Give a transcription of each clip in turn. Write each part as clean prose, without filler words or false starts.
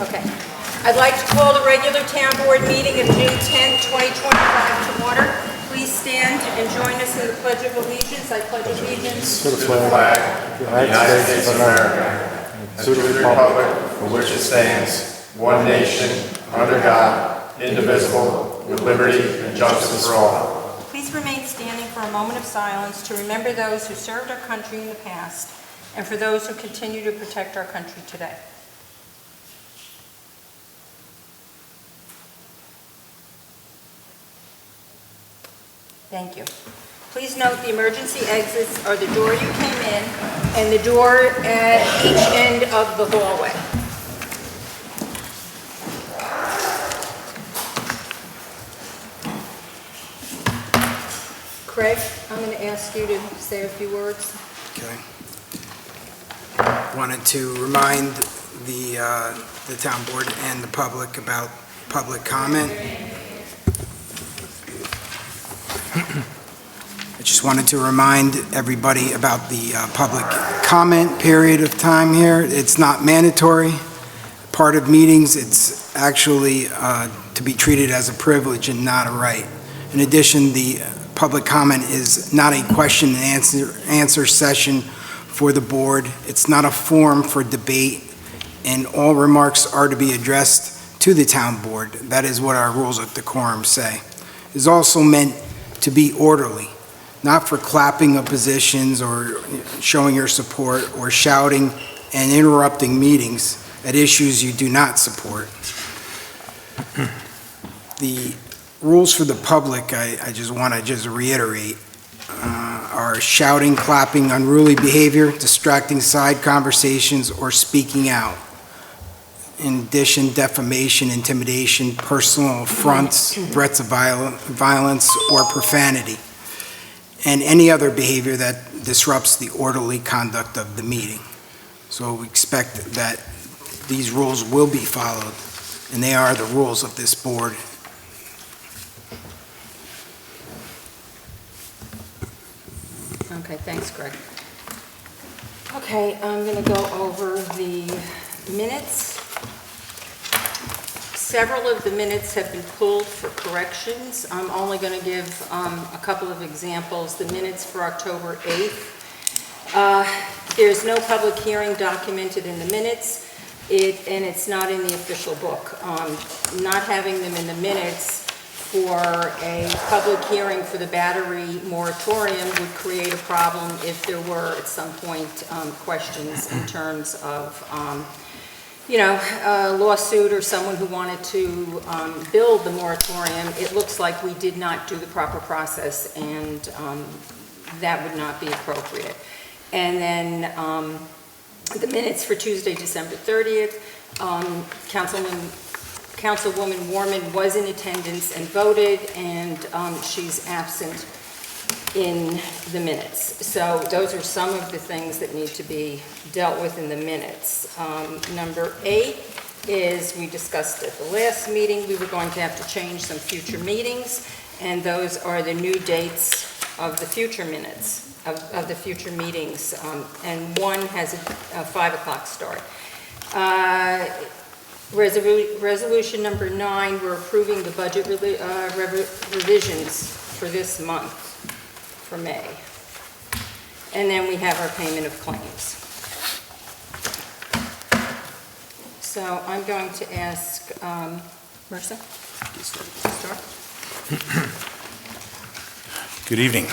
Okay. I'd like to call the regular town board meeting of June 10th, 2025 to order. Please stand and join us in the Pledge of Allegiance. I pledge allegiance to the flag of the United States of America, and to the republic for which it stands, one nation, under God, indivisible, with liberty and justice for all. Please remain standing for a moment of silence to remember those who served our country in the past and for those who continue to protect our country today. Thank you. Please note the emergency exits are the door you came in and the door at each end of the hallway. Craig, I'm going to ask you to say a few words. Okay. Wanted to remind the town board and the public about public comment. I just wanted to remind everybody about the public comment period of time here. It's not mandatory. Part of meetings, it's actually to be treated as a privilege and not a right. In addition, the public comment is not a question and answer session for the board. It's not a forum for debate, and all remarks are to be addressed to the town board. That is what our rules of decorum say. It's also meant to be orderly, not for clapping of positions or showing your support or shouting and interrupting meetings at issues you do not support. The rules for the public, I just want to reiterate, are shouting, clapping, unruly behavior, distracting side conversations, or speaking out. In addition, defamation, intimidation, personal affronts, threats of violence, or profanity, and any other behavior that disrupts the orderly conduct of the meeting. So we expect that these rules will be followed, and they are the rules of this board. Okay, thanks, Greg. Okay, I'm going to go over the minutes. Several of the minutes have been pulled for corrections. I'm only going to give a couple of examples. The minutes for October 8th. There's no public hearing documented in the minutes, and it's not in the official book. Not having them in the minutes for a public hearing for the battery moratorium would create a problem if there were at some point questions in terms of a lawsuit or someone who wanted to build the moratorium. It looks like we did not do the proper process, and that would not be appropriate. And then the minutes for Tuesday, December 30th, Councilwoman Warman was in attendance and voted, and she's absent in the minutes. So those are some of the things that need to be dealt with in the minutes. Number 8 is, we discussed at the last meeting, we were going to have to change some future meetings, and those are the new dates of the future minutes, of the future meetings, and one has a 5 o'clock start. Resolution number 9, we're approving the budget revisions for this month, for May. And then we have our payment of claims. So I'm going to ask, Marissa? Start. Good evening.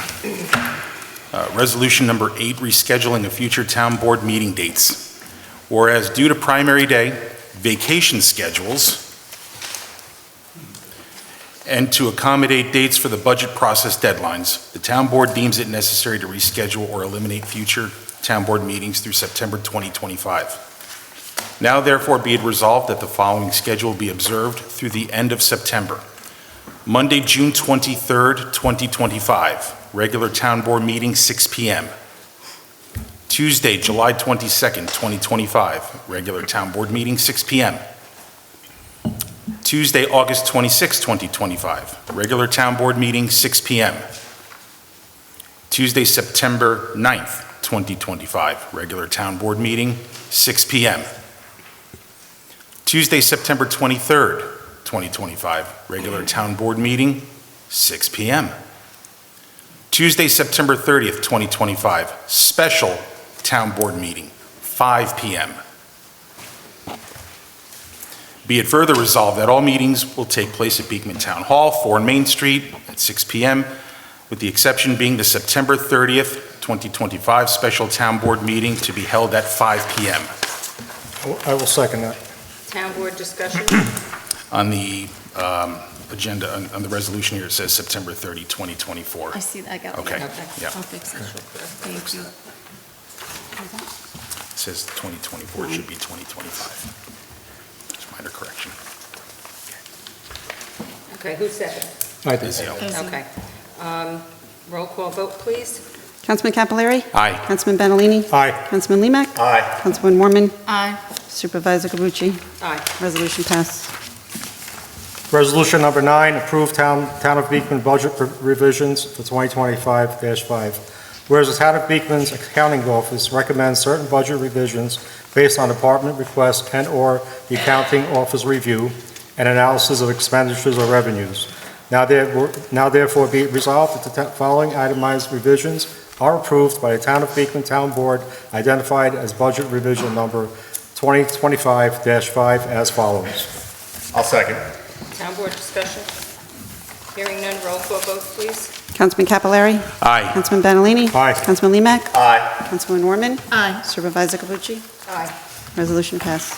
Resolution number 8, rescheduling of future town board meeting dates. Whereas due to primary day, vacation schedules, and to accommodate dates for the budget process deadlines, the town board deems it necessary to reschedule or eliminate future town board meetings through September 2025. Now therefore be it resolved that the following schedule be observed through the end of September. Monday, June 23rd, 2025, regular town board meeting, 6 p.m. Tuesday, July 22nd, 2025, regular town board meeting, 6 p.m. Tuesday, August 26, 2025, regular town board meeting, 6 p.m. Tuesday, September 9th, 2025, regular town board meeting, 6 p.m. Tuesday, September 23rd, 2025, regular town board meeting, 6 p.m. Tuesday, September 30th, 2025, special town board meeting, 5 p.m. Be it further resolved that all meetings will take place at Beekman Town Hall, 4 Main Street, at 6 p.m., with the exception being the September 30th, 2025 special town board meeting to be held at 5 p.m. I will second that. Town board discussion? On the agenda, on the resolution here, it says September 30, 2024. I see that, I got it. Okay, Okay. yeah, I'll fix it. Thank you. it says 2024, it should be 2025. Just minor correction. Okay, who's second? I did. Izio. Okay. Roll call vote, please. Councilman Capillari? Aye. Councilman Benalini? Aye. Councilman Limak? Aye. Councilwoman Mormon? Aye. Supervisor Cavucci? Aye. Resolution passed. Resolution number 9, approve Town of Beekman budget revisions for 2025-5. Whereas the Town of Beekman's accounting office recommends certain budget revisions based on department requests and/or the accounting office review and analysis of expenditures or revenues. Now therefore be it resolved that the following itemized revisions are approved by the Town of Beekman Town Board identified as budget revision number 2025-5 as follows. I'll second. Town board discussion? Hearing none, roll call vote, please. Councilman Capillari? Aye. Councilman Benalini? Aye. Councilman Limak? Aye. Councilwoman Mormon? Aye. Supervisor Cavucci? Aye. Resolution passed.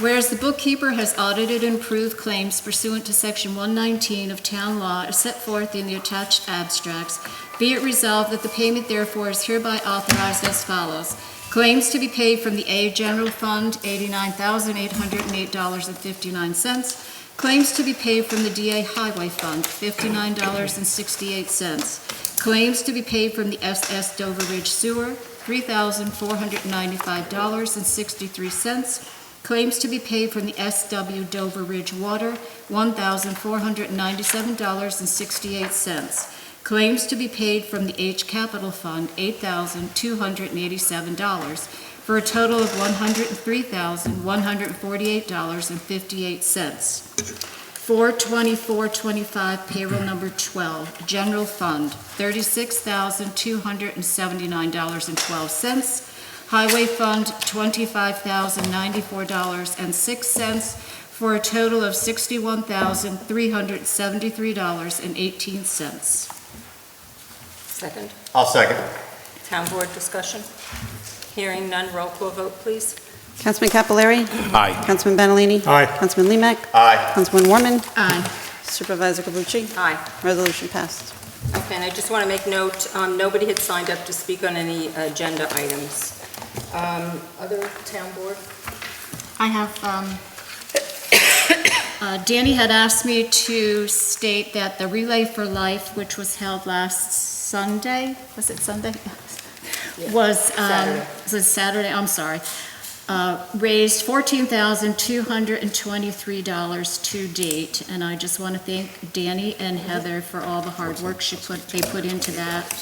Whereas the bookkeeper has audited and approved claims pursuant to Section 119 of Town Law as set forth in the attached abstracts, be it resolved that the payment therefore is hereby authorized as follows. Claims to be paid from the A General Fund, $89,808.59. Claims to be paid from the DA Highway Fund, $59.68. Claims to be paid from the SS Dover Ridge Sewer, $3,495.63. Claims to be paid from the SW Dover Ridge Water, $1,497.68. Claims to be paid from the H Capital Fund, $8,287, for a total of $103,148.58. 4/24/25 payroll number 12, General Fund, $36,279.12. Highway Fund, $25,094.06, for a total of $61,373.18. Second. I'll second. Town board discussion? Hearing none, roll call vote, please. Councilman Capillari? Aye. Councilman Benalini? Aye. Councilman Limak? Aye. Councilwoman Mormon? Aye. Supervisor Cavucci? Aye. Resolution passed. Okay, and I just want to make note, nobody had signed up to speak on any agenda items. Other town board? I have, Danny had asked me to state that the Relay for Life, which was held last Sunday, was it Sunday? Was, Saturday. was it Saturday, I'm sorry, raised $14,223 to date, and I just want to thank Danny and Heather for all the hard work they put into that.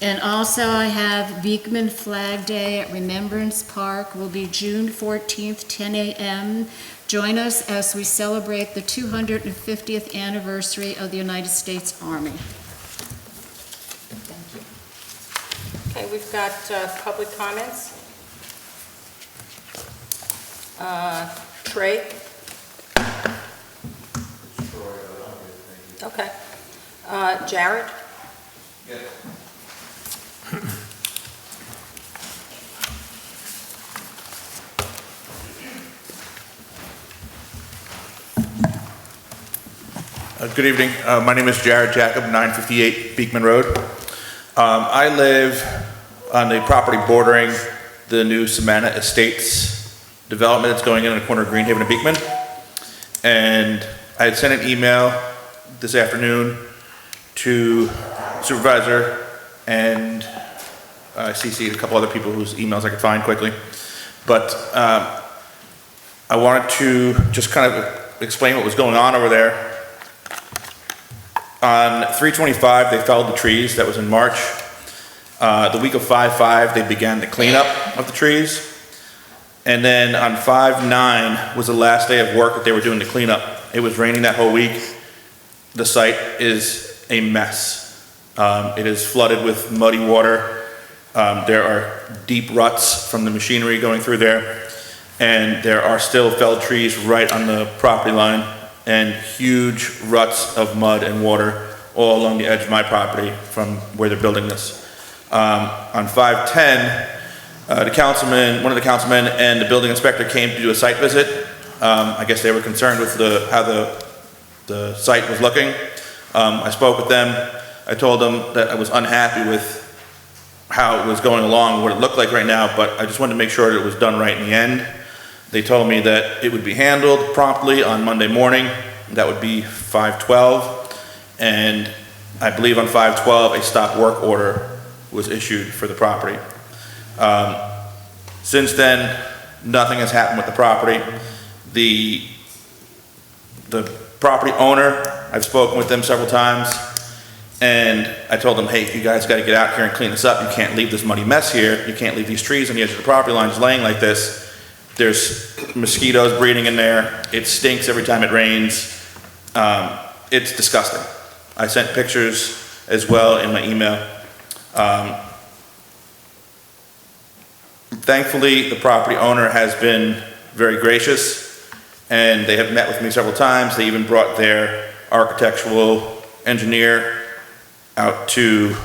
And also I have Beekman Flag Day at Remembrance Park will be June 14th, 10 a.m. Join us as we celebrate the 250th anniversary of the United States Army. Thank you. Okay, we've got public comments. Trey? Okay. Jared? Good evening. My name is Jared Jacob, 958 Beekman Road. I live on the property bordering the new Savannah Estates development that's going in the corner of Greenhaven and Beekman. And I had sent an email this afternoon to supervisor, and I CC'd a couple other people whose emails I could find quickly. But I wanted to just kind of explain what was going on over there. On 3/25, they felled the trees. That was in March. The week of 5/5, they began the cleanup of the trees. And then on 5/9 was the last day of work that they were doing the cleanup. It was raining that whole week. The site is a mess. It is flooded with muddy water. There are deep ruts from the machinery going through there. And there are still felled trees right on the property line and huge ruts of mud and water all along the edge of my property from where they're building this. On 5/10, one of the councilmen and the building inspector came to do a site visit. I guess they were concerned with how the site was looking. I spoke with them. I told them that I was unhappy with how it was going along, what it looked like right now, but I just wanted to make sure that it was done right in the end. They told me that it would be handled promptly on Monday morning. That would be 5/12. And I believe on 5/12, a stop work order was issued for the property. Since then, nothing has happened with the property. The property owner, I've spoken with them several times, and I told them, hey, you guys gotta get out here and clean this up. You can't leave this muddy mess here. You can't leave these trees on the edge of the property line just laying like this. There's mosquitoes breeding in there. It stinks every time it rains. It's disgusting. I sent pictures as well in my email. Thankfully, the property owner has been very gracious, and they have met with me several times. They even brought their architectural engineer out to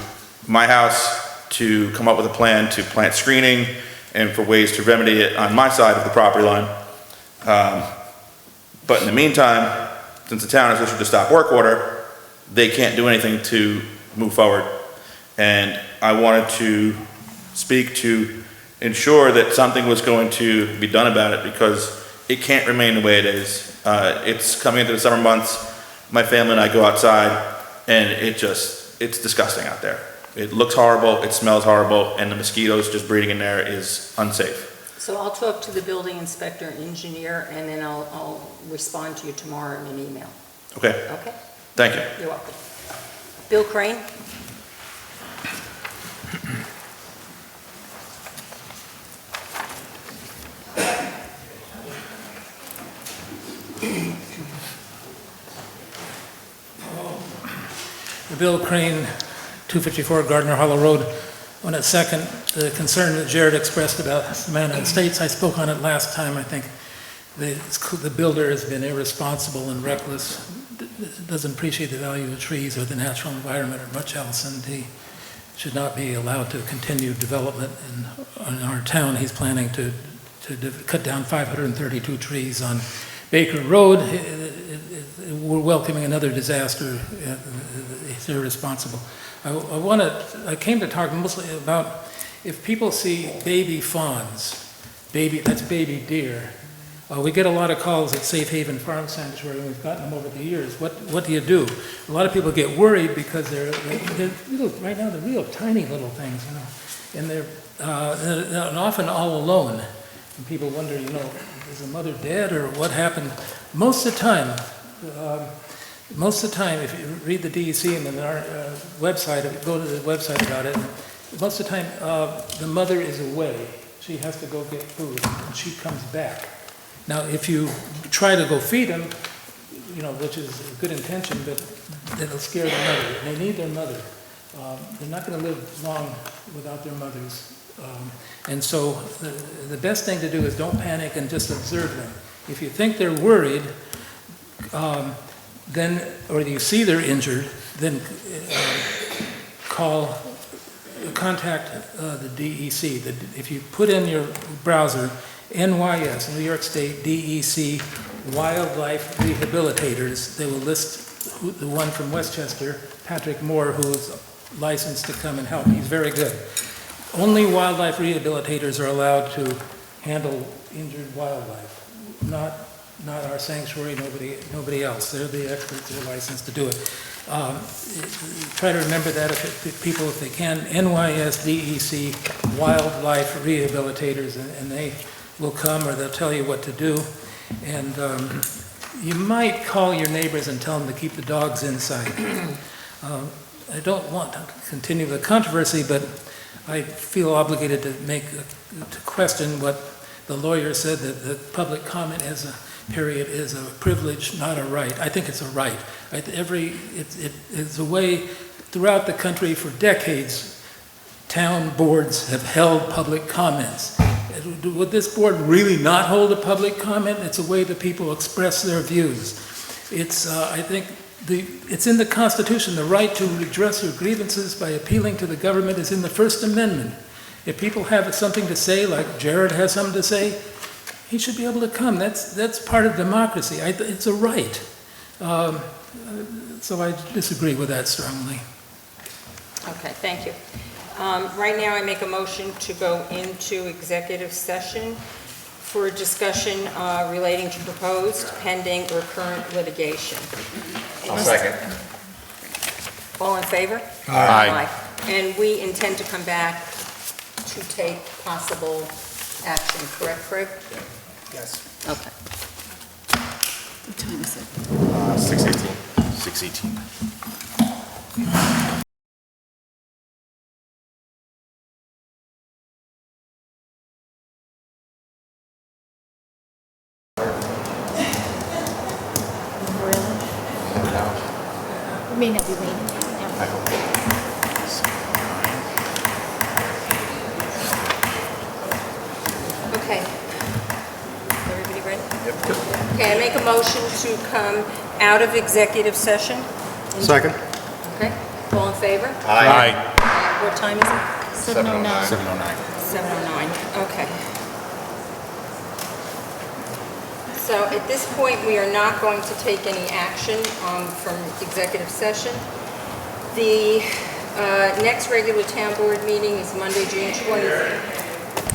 my house to come up with a plan to plant screening and for ways to remedy it on my side of the property line. But in the meantime, since the town has issued a stop work order, they can't do anything to move forward. And I wanted to speak to ensure that something was going to be done about it, because it can't remain the way it is. It's coming into the summer months. My family and I go outside, and it's disgusting out there. It looks horrible, it smells horrible, and the mosquitoes just breeding in there is unsafe. So I'll talk to the building inspector and engineer, and then I'll respond to you tomorrow in an email. Okay, Okay? thank you. You're welcome. Bill Crane? Bill Crane, 254 Gardner Hollow Road. I want to second the concern that Jared expressed about Savannah Estates. I spoke on it last time. I think the builder has been irresponsible and reckless, doesn't appreciate the value of trees or the natural environment or much else, and he should not be allowed to continue development in our town. He's planning to cut down 532 trees on Baker Road. We're welcoming another disaster. He's irresponsible. I came to talk mostly about if people see baby fawns, that's baby deer. We get a lot of calls at Safe Haven Farm Sanctuary, and we've gotten them over the years. What do you do? A lot of people get worried because they're little, right now they're real tiny little things, you know, and they're often all alone. And people wonder, you know, is the mother dead or what happened? Most of the time, if you read the DEC and then our website, go to the website about it, most of the time the mother is away. She has to go get food and she comes back. Now, if you try to go feed them, you know, which is a good intention, but it'll scare the mother. They need their mother. They're not going to live long without their mothers. And so the best thing to do is don't panic and just observe them. If you think they're worried, then, or you see they're injured, then contact the DEC. If you put in your browser, NYS, New York State, DEC, Wildlife Rehabilitators, they will list the one from Westchester, Patrick Moore, who's licensed to come and help. He's very good. Only wildlife rehabilitators are allowed to handle injured wildlife, not our sanctuary, nobody else. They're the experts, they're licensed to do it. Try to remember that if people, if they can, NYS, DEC, Wildlife Rehabilitators, and they will come or they'll tell you what to do. And you might call your neighbors and tell them to keep the dogs inside. I don't want to continue the controversy, but I feel obligated to question what the lawyer said that the public comment as a period is a privilege, not a right. I think it's a right. It's a way throughout the country for decades, town boards have held public comments. Would this board really not hold a public comment? It's a way that people express their views. I think it's in the Constitution, the right to redress your grievances by appealing to the government is in the First Amendment. If people have something to say, like Jared has something to say, he should be able to come. That's part of democracy. It's a right. So I disagree with that strongly. Okay, thank you. Right now, I make a motion to go into executive session for a discussion relating to proposed, pending, or current litigation. I'll second. All in favor? Aye. And we intend to come back to take possible action, correct, Craig? Yes. Okay. What time is it? 6:18. 6:18. I mean, have you made it? Okay. Everybody ready? Okay, I make a motion to come out of executive session. Second? Okay, all in favor? Aye. What time is it? 7:09. 7:09. 7:09, okay. So at this point, we are not going to take any action from executive session. The next regular town board meeting is Monday, June 23rd.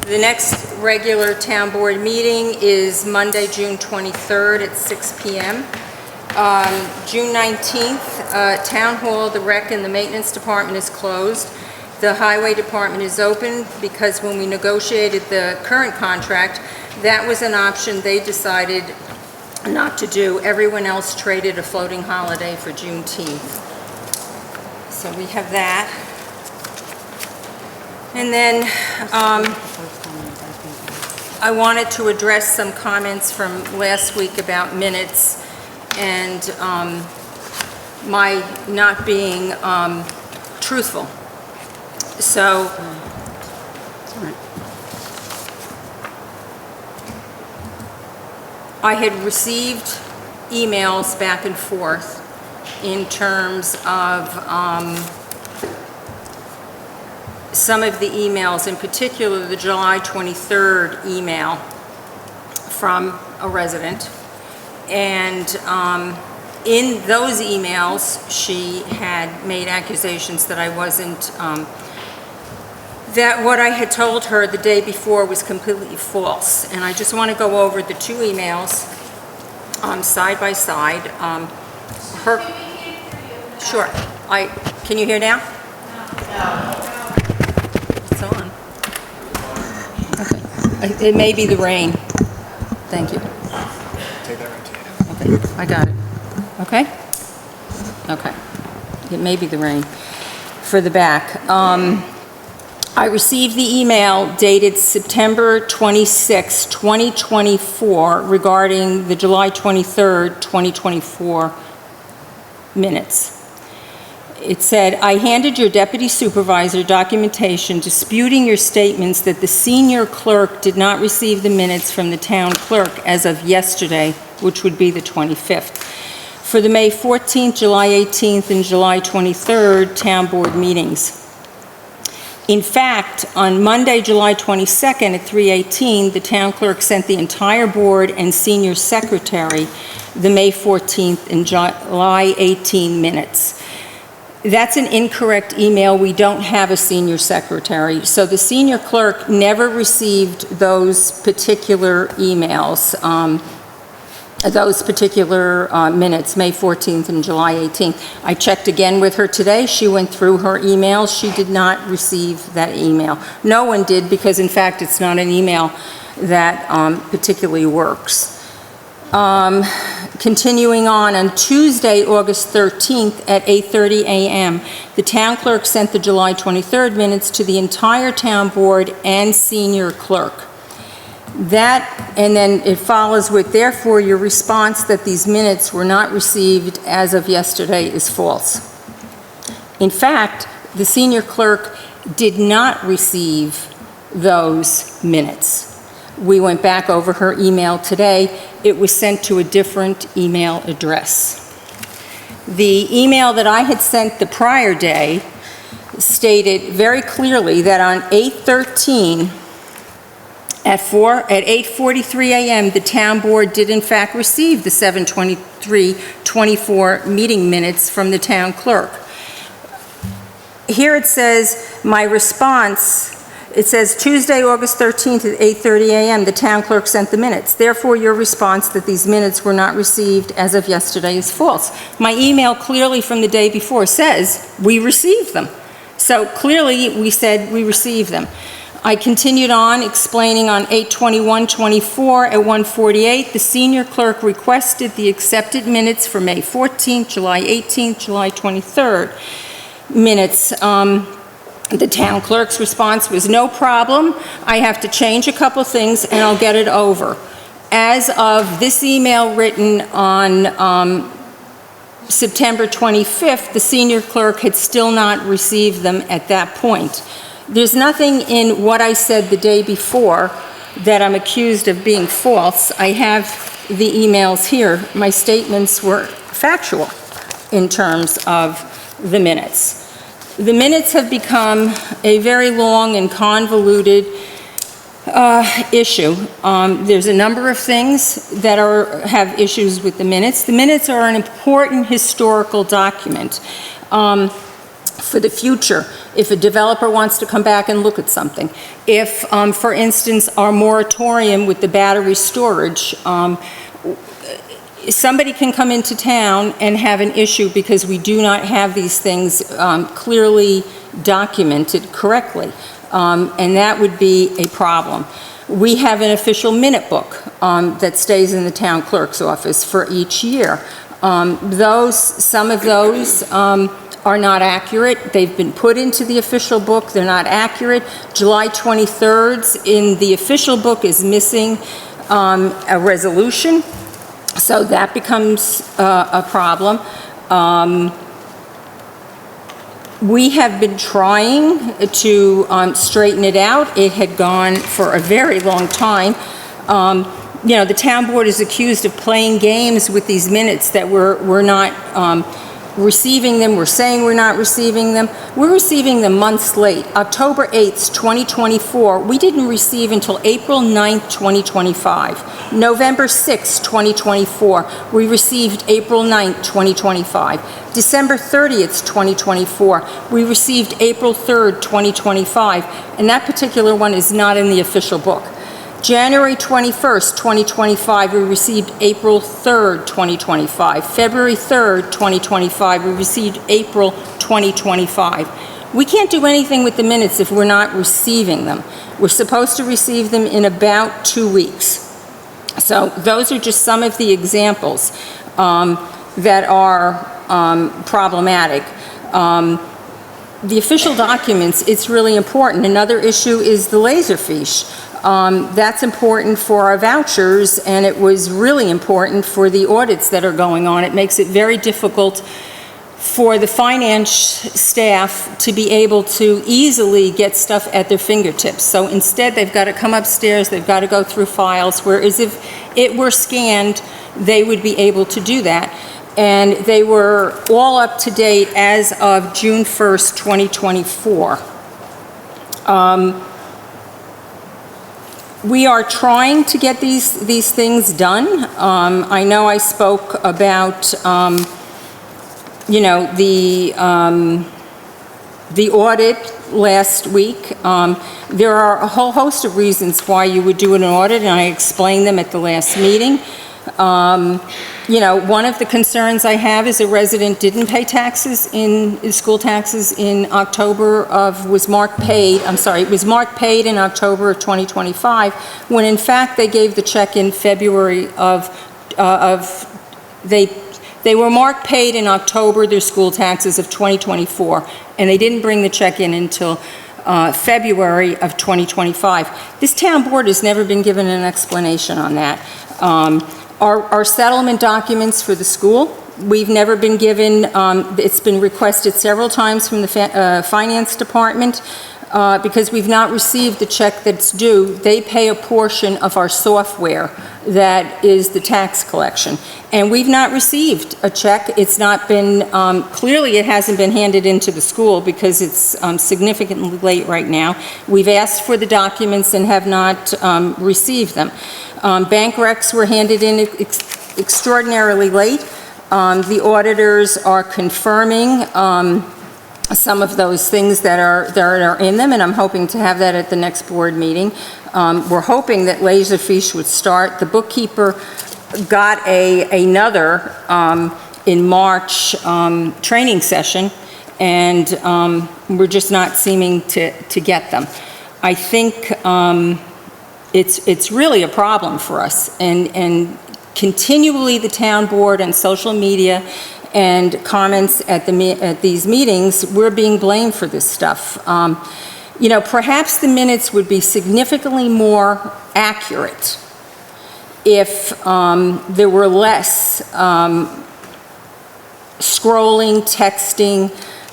The next regular town board meeting is Monday, June 23rd at 6 p.m. June 19th, Town Hall, the Rec, and the Maintenance Department is closed. The Highway Department is open because when we negotiated the current contract, that was an option they decided not to do. Everyone else traded a floating holiday for Juneteenth. So we have that. And then I wanted to address some comments from last week about minutes and my not being truthful. So I had received emails back and forth in terms of some of the emails, in particular the July 23rd email from a resident. And in those emails, she had made accusations that I wasn't, that what I had told her the day before was completely false. And I just want to go over the two emails side by side. Sure. Can you hear now? It's on. Okay. It may be the rain. Thank you. Take that right to you. Okay, I got it. Okay? Okay. It may be the rain. For the back. I received the email dated September 26, 2024, regarding the July 23rd, 2024 minutes. It said, I handed your deputy supervisor documentation disputing your statements that the senior clerk did not receive the minutes from the town clerk as of yesterday, which would be the 25th, for the May 14th, July 18th, and July 23rd town board meetings. In fact, on Monday, July 22nd at 3:18, the town clerk sent the entire board and senior secretary the May 14th and July 18 minutes. That's an incorrect email. We don't have a senior secretary. So the senior clerk never received those particular emails, those particular minutes, May 14th and July 18th. I checked again with her today. She went through her emails. She did not receive that email. No one did, because in fact, it's not an email that particularly works. Continuing on Tuesday, August 13th at 8:30 a.m., the town clerk sent the July 23rd minutes to the entire town board and senior clerk. That, and then it follows with, therefore, your response that these minutes were not received as of yesterday is false. In fact, the senior clerk did not receive those minutes. We went back over her email today. It was sent to a different email address. The email that I had sent the prior day stated very clearly that on 8/13, at 8:43 a.m., the town board did in fact receive the 7/23/24 meeting minutes from the town clerk. Here it says, my response, it says Tuesday, August 13th at 8:30 a.m., the town clerk sent the minutes. Therefore, your response that these minutes were not received as of yesterday is false. My email clearly from the day before says we received them. So clearly, we said we received them. I continued on explaining on 8/21/24 at 1:48, the senior clerk requested the accepted minutes for May 14th, July 18th, July 23rd minutes. The town clerk's response was no problem. I have to change a couple things and I'll get it over. As of this email written on September 25th, the senior clerk had still not received them at that point. There's nothing in what I said the day before that I'm accused of being false. I have the emails here. My statements were factual in terms of the minutes. The minutes have become a very long and convoluted issue. There's a number of things that have issues with the minutes. The minutes are an important historical document for the future. If a developer wants to come back and look at something, if, for instance, our moratorium with the battery storage, somebody can come into town and have an issue because we do not have these things clearly documented correctly, and that would be a problem. We have an official minute book that stays in the town clerk's office for each year. Some of those are not accurate. They've been put into the official book. They're not accurate. July 23rd in the official book is missing a resolution. So that becomes a problem. We have been trying to straighten it out. It had gone for a very long time. You know, the town board is accused of playing games with these minutes that we're not receiving them. We're saying we're not receiving them. We're receiving them months late. October 8th, 2024, we didn't receive until April 9th, 2025. November 6th, 2024, we received April 9th, 2025. December 30th, 2024, we received April 3rd, 2025, and that particular one is not in the official book. January 21st, 2025, we received April 3rd, 2025. February 3rd, 2025, we received April 2025. We can't do anything with the minutes if we're not receiving them. We're supposed to receive them in about 2 weeks. So those are just some of the examples that are problematic. The official documents, it's really important. Another issue is the Laserfiche. That's important for our vouchers, and it was really important for the audits that are going on. It makes it very difficult for the finance staff to be able to easily get stuff at their fingertips. So instead, they've got to come upstairs, they've got to go through files, whereas if it were scanned, they would be able to do that. And they were all up to date as of June 1st, 2024. We are trying to get these things done. I know I spoke about, you know, the audit last week. There are a whole host of reasons why you would do an audit, and I explained them at the last meeting. You know, one of the concerns I have is a resident didn't pay taxes school taxes in October was marked paid in October of 2025, when in fact they gave the check in February they were marked paid in October, their school taxes of 2024, and they didn't bring the check in until February of 2025. This town board has never been given an explanation on that. Our settlement documents for the school, we've never been given, it's been requested several times from the finance department, because we've not received the check that's due. They pay a portion of our software that is the tax collection. And we've not received a check. It's not been, clearly it hasn't been handed into the school because it's significantly late right now. We've asked for the documents and have not received them. Bank recs were handed in extraordinarily late. The auditors are confirming some of those things that are in them, and I'm hoping to have that at the next board meeting. We're hoping that Laserfiche would start. The bookkeeper got another in March training session, and we're just not seeming to get them. I think it's really a problem for us, and continually the town board and social media and comments at these meetings, we're being blamed for this stuff. You know, perhaps the minutes would be significantly more accurate if there were less scrolling, texting,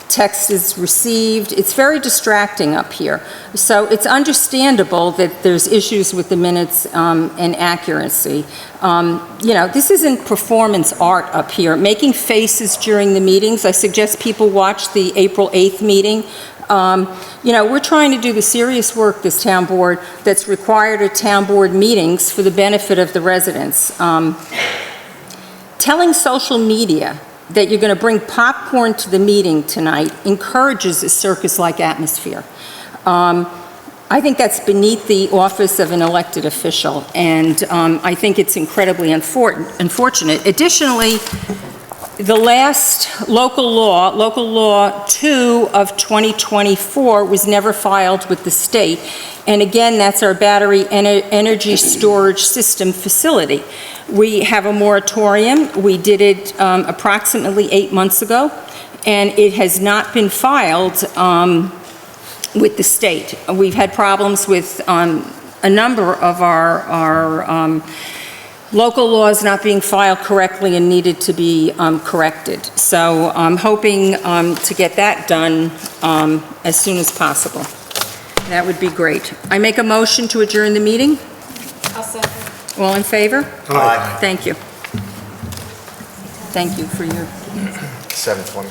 text is received. It's very distracting up here. So it's understandable that there's issues with the minutes and accuracy. You know, this isn't performance art up here. Making faces during the meetings, I suggest people watch the April 8th meeting. You know, we're trying to do the serious work, this town board, that's required at town board meetings for the benefit of the residents. Telling social media that you're going to bring popcorn to the meeting tonight encourages a circus-like atmosphere. I think that's beneath the office of an elected official, and I think it's incredibly unfortunate. Additionally, the last local law 2 of 2024, was never filed with the state, and again, that's our battery energy storage system facility. We have a moratorium. We did it approximately 8 months ago, and it has not been filed with the state. We've had problems with a number of our local laws not being filed correctly and needed to be corrected. So I'm hoping to get that done as soon as possible. That would be great. I make a motion to adjourn the meeting. I'll second. All in favor? Aye. Thank you. Thank you for your... 7:20.